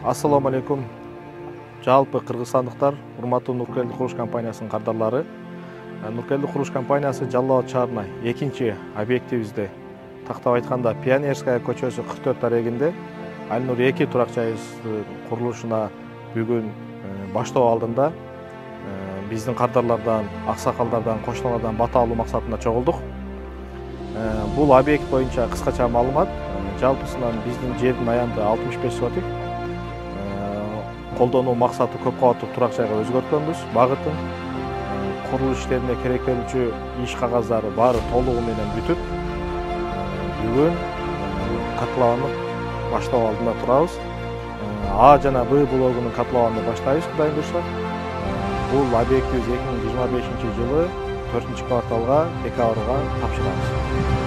Ассаламу алейкум. Жалпы кыргызстандыктар, урматтуу Нуркелди курулуш компаниясынын кардарлары. Нуркелди курулуш компаниясы Жалал Абад шаарына экинчи объектибизде, тактап айтканда Пионерская көчөсү 44 арегинде Аль-Нур 2 турак жайыбыздын курулушуна бүгүн баштоо алдында биздин кардарлардан, аксакалдардан, кошуналардан бата алуу максатында чогулдук. Бул объект боюнча кыскача маалымат. Жалпысынан биздин жердин аянты 65 сотик. Колдонуу максаты көп кабаттуу турак жайга өзгөрткөнбүз. Багытын курулуш иштерине керектелүүчү иш кагаздары баары толугу менен бүтүп, бүгүн котлованды баштоо алдында турабыз. А жана Б блогунун котлованды баштайбыз, Кудай буйрса. Бул объектибиз 2025 жылы 4-кварталга, декабрга тапшырабыз.